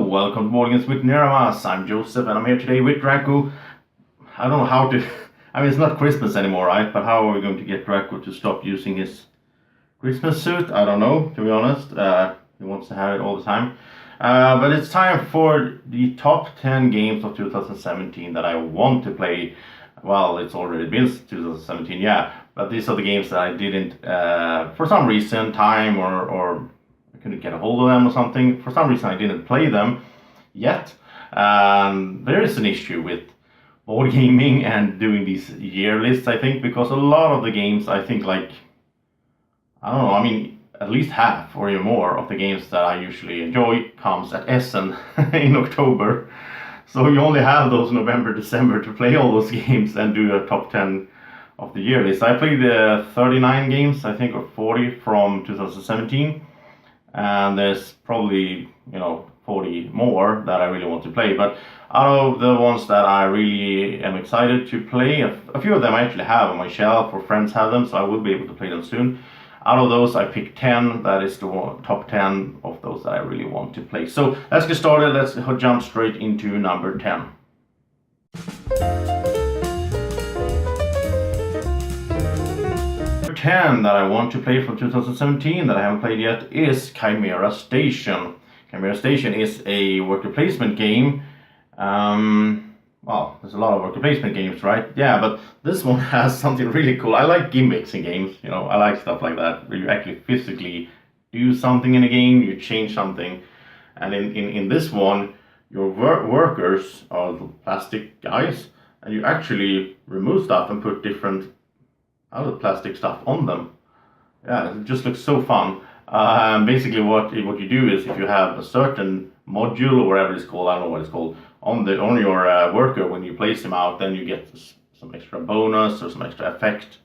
welcome to Mornings with Niramas. I'm Joseph and I'm here today with Draco. I don't know how to... I mean, it's not Christmas anymore, right? But how are we going to get Draco to stop using his Christmas suit? I don't know, to be honest. He wants to have it all the time. But it's time for the top 10 games of 2017 that I want to play. Well, it's already been 2017, yeah. But these are the games that I didn't, for some reason, time or I couldn't get a hold of them or something. For some reason I didn't play them yet. There is an issue with board gaming and doing these year lists, I think, because a lot of the games, I think, like, I don't know, I mean, at least half or even more of the games that I usually enjoy comes at Essen in October. So you only have those November, December to play all those games and do a top 10 of the year list. I played 39 games, I think, or 40 from 2017. And there's probably, 40 more that I really want to play. But out of the ones that I really am excited to play, a few of them I actually have on my shelf, or friends have them, so I will be able to play them soon. Out of those, I picked 10. That is the top 10 of those that I really want to play. So let's get started. Let's jump straight into number 10. Number 10 that I want to play from 2017 that I haven't played yet is Chimera Station. Chimera Station is a worker placement game. Well, there's a lot of worker placement games, right? Yeah, but this one has something really cool. I like gimmicks in games, I like stuff like that, where you actually physically do something in a game, you change something. And in this one, your workers are the plastic guys, and you actually remove stuff and put different other plastic stuff on them. Yeah, it just looks so fun. Basically what you do is, if you have a certain module or whatever it's called, I don't know what it's called, on your worker, when you place them out, then you get some extra bonus or some extra effect.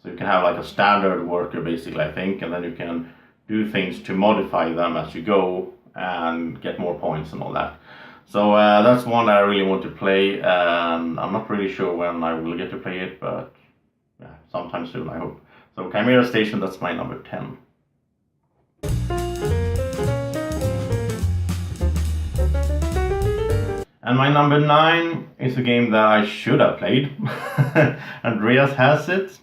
So you can have like a standard worker, basically, I think, and then you can do things to modify them as you go and get more points and all that. So that's one that I really want to play, and I'm not really sure when I will get to play it, but yeah, sometime soon, I hope. So Chimera Station, that's my number 10. And my number 9 is a game that I should have played. Andreas has it.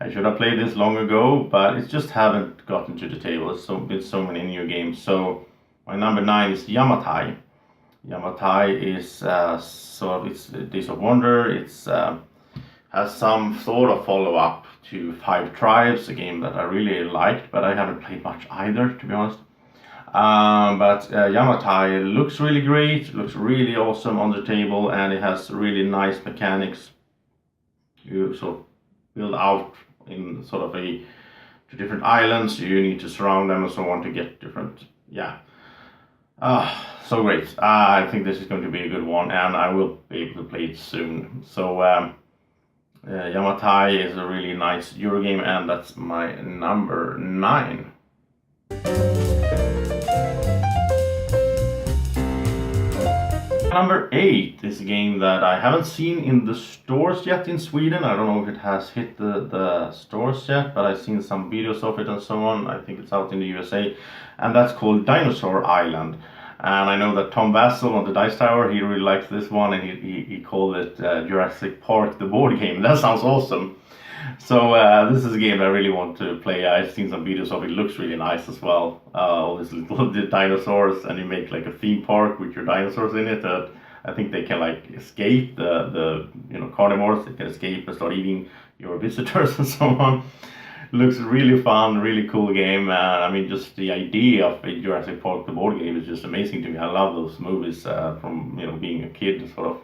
I should have played this long ago, but it just haven't gotten to the table. It's been so many new games. So my number 9 is Yamatai. Yamatai is it's Days of Wonder. It's has some sort of follow-up to Five Tribes, a game that I really liked, but I haven't played much either, to be honest. But Yamatai looks really great, looks really awesome on the table, and it has really nice mechanics. You sort of build out in sort of to different islands. You need to surround them and so on to get different, so great. I think this is going to be a good one, and I will be able to play it soon. So Yamatai is a really nice Eurogame, and that's my number 9. Number 8 is a game that I haven't seen in the stores yet in Sweden. I don't know if it has hit the stores yet, but I've seen some videos of it and so on. I think it's out in the USA, and that's called Dinosaur Island. And I know that Tom Vassell on the Dice Tower, he really likes this one, and he called it Jurassic Park, the board game. That sounds awesome. So this is a game I really want to play. I've seen some videos of it. It looks really nice as well. All these little dinosaurs, and you make like a theme park with your dinosaurs in it. I think they can like escape the carnivores. They can escape and start eating your visitors and so on. Looks really fun, really cool game. I mean, just the idea of a Jurassic Park, the board game, is just amazing to me. I love those movies from being a kid. Sort of,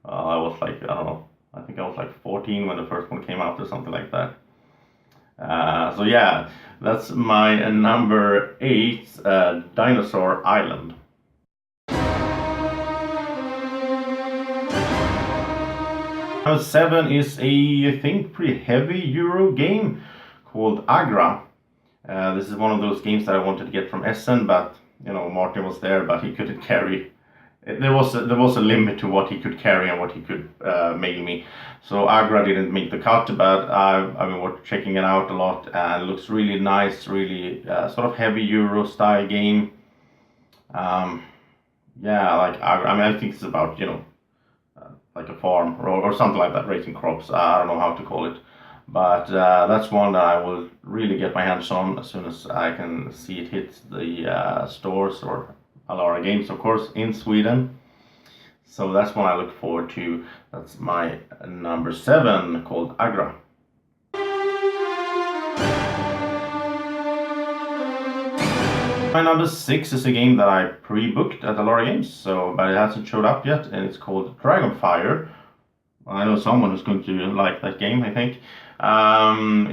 I was like, I don't know. I think I was like 14 when the first one came out or something like that. So yeah, that's my number 8, Dinosaur Island. Number 7 is I think, pretty heavy Euro game called Agra. This is one of those games that I wanted to get from Essen, but Martin was there, but he couldn't carry. There was a limit to what he could carry and what he could mail me. So Agra didn't make the cut, but I've been checking it out a lot, and it looks really nice, really sort of heavy Euro style game. Yeah, like Agra. I mean, I think it's about like a farm or something like that, raising crops. I don't know how to call it, but that's one that I will really get my hands on as soon as I can see it hit the stores or Alara Games, of course, in Sweden. So that's one I look forward to. That's my number 7 called Agra. My number 6 is a game that I pre-booked at Alara Games, but it hasn't showed up yet, and it's called Dragonfire. I know someone who's going to like that game, I think.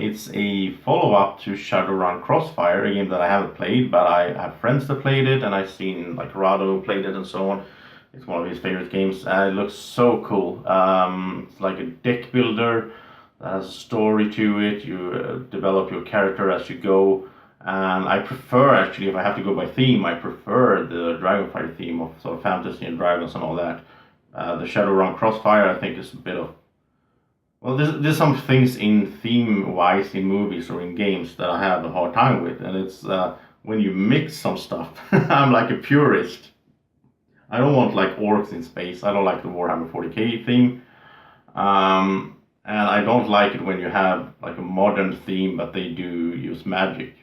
It's a follow-up to Shadowrun Crossfire, a game that I haven't played, but I have friends that played it, and I've seen like Rado played it and so on. It's one of his favorite games, and it looks so cool. It's like a deck builder that has a story to it. You develop your character as you go, and I prefer, actually, if I have to go by theme, I prefer the Dragonfire theme of sort of fantasy and dragons and all that. The Shadowrun Crossfire, I think, is a bit of, well, there's some things in theme-wise in movies or in games that I have a hard time with, and it's when you mix some stuff. I'm like a purist. I don't want like orcs in space. I don't like the Warhammer 40k theme, and I don't like it when you have like a modern theme, but they do use magic.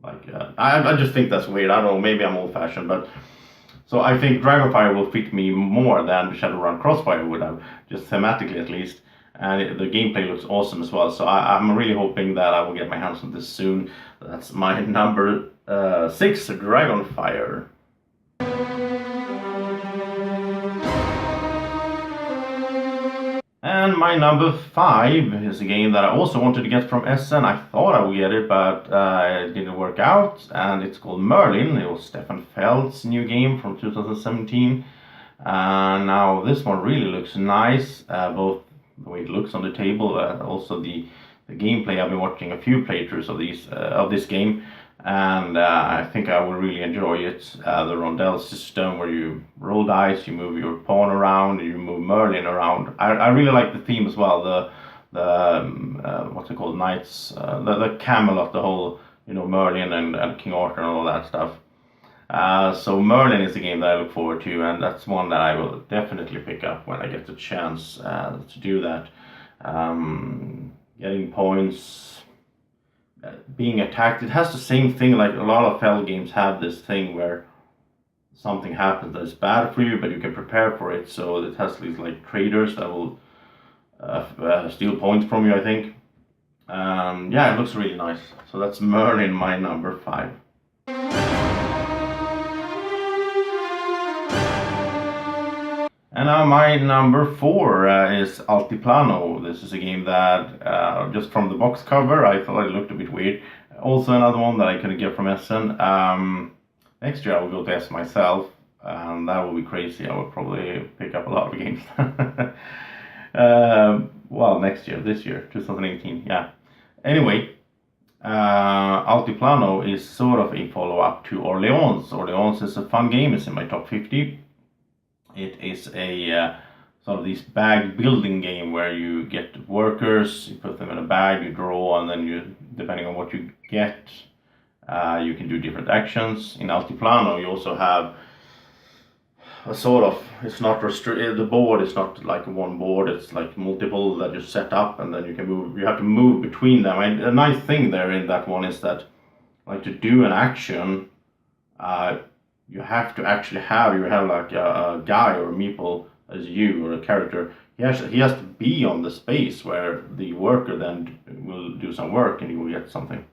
Like I just think that's weird. I don't know. Maybe I'm old-fashioned, but. So I think Dragonfire will fit me more than Shadowrun Crossfire would have, just thematically at least. And the gameplay looks awesome as well. So I'm really hoping that I will get my hands on this soon. That's my number 6, Dragonfire. And my number 5 is a game that I also wanted to get from Essen. I thought I would get it, but it didn't work out. And it's called Merlin. It was Stefan Feld's new game from 2017. Now this one really looks nice, both the way it looks on the table, also the gameplay. I've been watching a few playthroughs of this game, and I think I will really enjoy it. The rondel system, where you roll dice, you move your pawn around, you move Merlin around. I really like the theme as well. The what's it called, knights, the Camelot, the whole Merlin and King Arthur and all that stuff. So Merlin is a game that I look forward to, and that's one that I will definitely pick up when I get the chance to do that. Getting points, being attacked. It has the same thing, like a lot of Fel games have this thing where something happens that is bad for you, but you can prepare for it. So it has these like traders that will steal points from you, I think. Yeah, it looks really nice. So that's Merlin, my number 5. And now my number 4 is Altiplano. This is a game that, just from the box cover, I thought it looked a bit weird. Also another one that I couldn't get from Essen. Next year I will go to Essen myself, and that will be crazy. I will probably pick up a lot of games. Well, next year, this year, 2018, yeah. Anyway, Altiplano is sort of a follow-up to Orleans. Orleans is a fun game. It's in my top 50. It is a sort of this bag building game where you get workers, you put them in a bag, you draw, and then you, depending on what you get, you can do different actions. In Altiplano, you also have a sort of, it's not restricted, the board is not like one board, it's like multiple that you set up, and then you can move, you have to move between them. And a nice thing there in that one is that, like, to do an action, you have to actually have like a guy or a meeple as you, or a character. He has to be on the space where the worker then will do some work, and you will get something.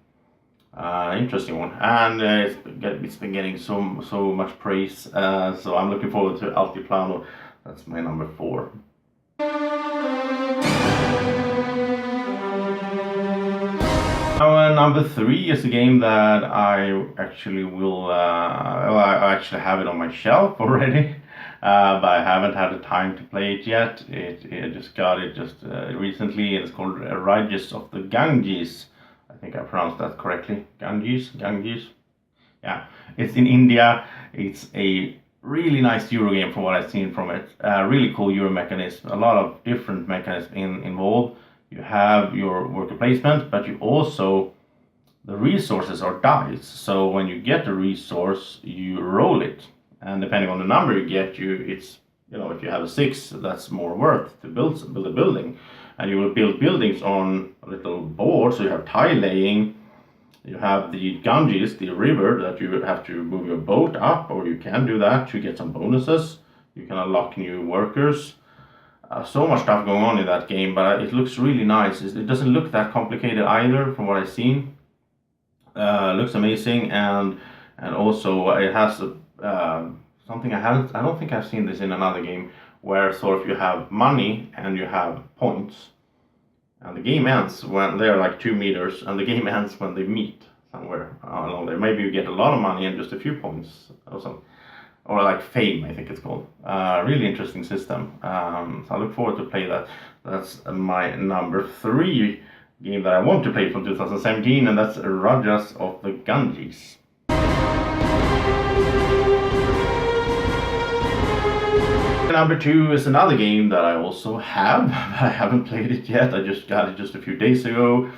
Interesting one, and it's been getting so much praise. So I'm looking forward to Altiplano. That's my number 4. Now, number 3 is a game that I actually will, I actually have it on my shelf already, but I haven't had the time to play it yet. I just got it recently, and it's called Rages of the Ganges. I think I pronounced that correctly. Ganges. Yeah, it's in India. It's a really nice Euro game from what I've seen from it. Really cool Euro mechanism. A lot of different mechanisms involved. You have your worker placement, but you also, the resources are dice. So when you get a resource, you roll it. and depending on the number you get, it's if you have a 6, that's more worth to build a building, and you will build buildings on a little board. So you have tile laying, you have the Ganges, the river that you have to move your boat up, or you can do that to get some bonuses. You can unlock new workers. So much stuff going on in that game, but it looks really nice. It doesn't look that complicated either, from what I've seen. Looks amazing, and also it has something I don't think I've seen this in another game, where sort of you have money and you have points, and the game ends when they're like 2 meters, and the game ends when they meet somewhere along there. Maybe you get a lot of money and just a few points or something. Or like fame, I think it's called. Really interesting system. So I look forward to play that. That's my number 3 game that I want to play from 2017, and that's Rajas of the Ganges. Number 2 is another game that I also have. I haven't played it yet. I just got it just a few days ago.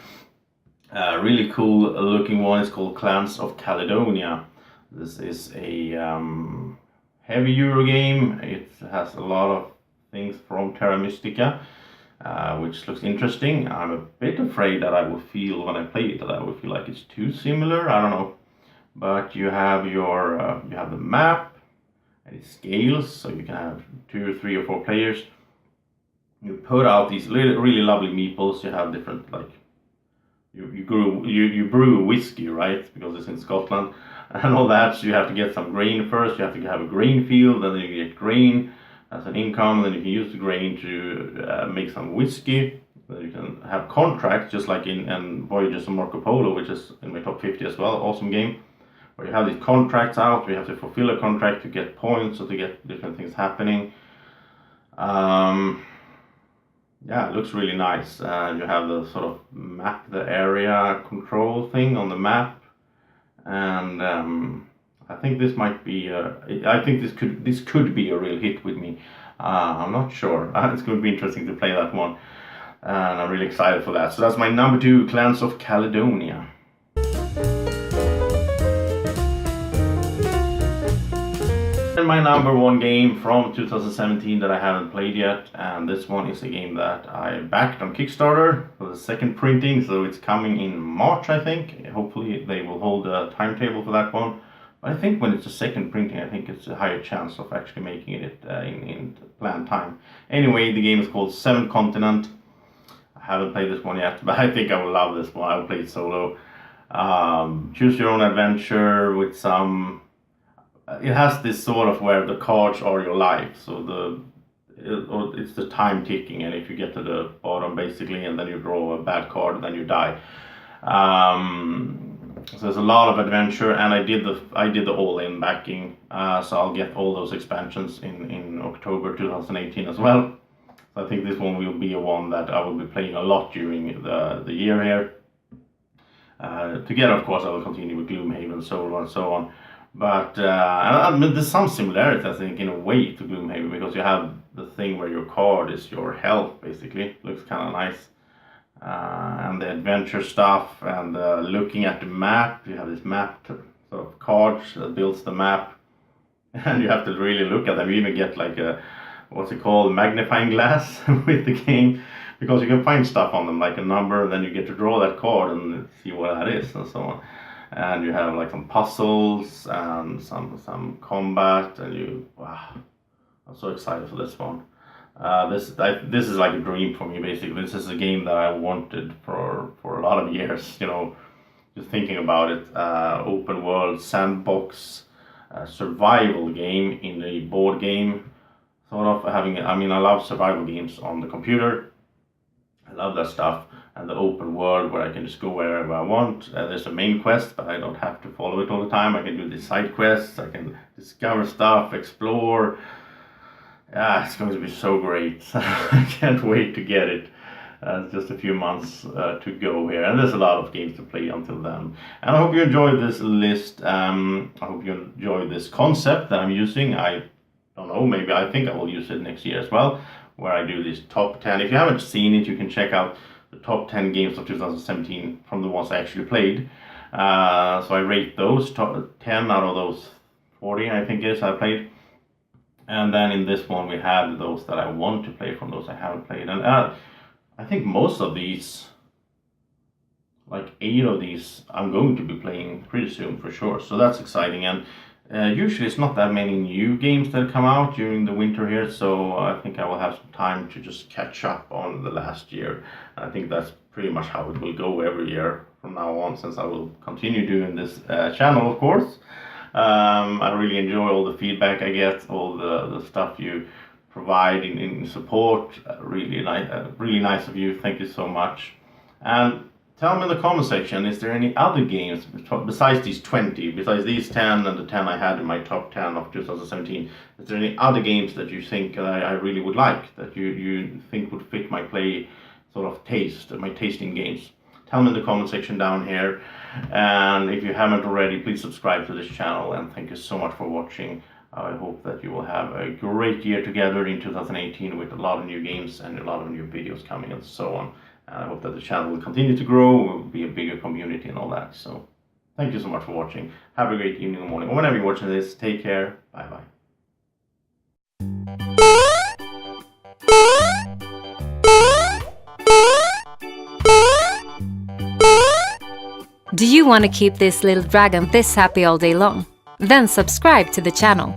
Really cool looking one. It's called Clans of Caledonia. This is a heavy Euro game. It has a lot of things from Terra Mystica, which looks interesting. I'm a bit afraid that I will feel when I play it that I will feel like it's too similar. I don't know, but you have your you have the map, and it scales, so you can have 2, 3, or 4 players. You put out these really lovely meeples. You have different, like you brew whiskey, right? Because it's in Scotland. And all that, so you have to get some grain first. You have to have a grain field, and then you get grain as an income. Then you can use the grain to make some whiskey. Then you can have contracts, just like in Voyages of Marco Polo, which is in my top 50 as well. Awesome game, where you have these contracts out. You have to fulfill a contract to get points, or to get different things happening. Yeah, it looks really nice. You have the sort of map the area control thing on the map. And I think this might be. I think this could be a real hit with me. I'm not sure. It's going to be interesting to play that one, and I'm really excited for that. So that's my number 2, Clans of Caledonia. And my number 1 game from 2017 that I haven't played yet, and this one is a game that I backed on Kickstarter for the second printing, so it's coming in March, I think. Hopefully they will hold a timetable for that one. But I think when it's a second printing, I think it's a higher chance of actually making it in planned time. Anyway, the game is called 7th Continent. I haven't played this one yet, but I think I will love this one. I will play it solo. Choose your own adventure with some. It has this sort of where the cards are your life, so it's the time ticking, and if you get to the bottom basically, and then you draw a bad card, and then you die. So there's a lot of adventure, and I did the all-in backing, so I'll get all those expansions in October 2018 as well. So I think this one will be a one that I will be playing a lot during the year here. Together, of course, I will continue with Gloomhaven, Solar, and so on. But I mean, there's some similarities, I think, in a way to Gloomhaven, because you have the thing where your card is your health, basically. Looks kind of nice. And the adventure stuff, and looking at the map. You have this map sort of card that builds the map, and you have to really look at them. You even get like a, what's it called, magnifying glass with the game, because you can find stuff on them, like a number, and then you get to draw that card and see what that is, and so on. And you have like some puzzles and some combat, and wow, I'm so excited for this one. This is like a dream for me, basically. This is a game that I wanted for a lot of years, just thinking about it. Open world sandbox survival game in the board game, sort of having. I mean, I love survival games on the computer. I love that stuff. And the open world where I can just go wherever I want. There's a main quest, but I don't have to follow it all the time. I can do the side quests. I can discover stuff, explore. Yeah, it's going to be so great. I can't wait to get it. Just a few months to go here, and there's a lot of games to play until then. And I hope you enjoyed this list. I hope you enjoy this concept that I'm using. I don't know, maybe I think I will use it next year as well, where I do this top 10. If you haven't seen it, you can check out the top 10 games of 2017 from the ones I actually played. So I rate those top 10 out of those 40, I think it is, I played. And then in this one we have those that I want to play from those I haven't played. And I think most of these, like 8 of these, I'm going to be playing pretty soon for sure. So that's exciting. And usually it's not that many new games that come out during the winter here. So I think I will have some time to just catch up on the last year. And I think that's pretty much how it will go every year from now on, since I will continue doing this channel, of course. I really enjoy all the feedback I get, all the stuff you provide in support. Really nice of you. Thank you so much. And tell me in the comment section, is there any other games besides these 20, besides these 10 and the 10 I had in my top 10 of 2017? Is there any other games that you think I really would like, that you think would fit my play sort of taste, my tasting games? Tell me in the comment section down here. And if you haven't already, please subscribe to this channel, and thank you so much for watching. I hope that you will have a great year together in 2018 with a lot of new games and a lot of new videos coming and so on. And I hope that the channel will continue to grow, will be a bigger community and all that. So thank you so much for watching. Have a great evening or morning, or whenever you're watching this. Take care. Bye bye. Do you want to keep this little dragon this happy all day long? Then subscribe to the channel.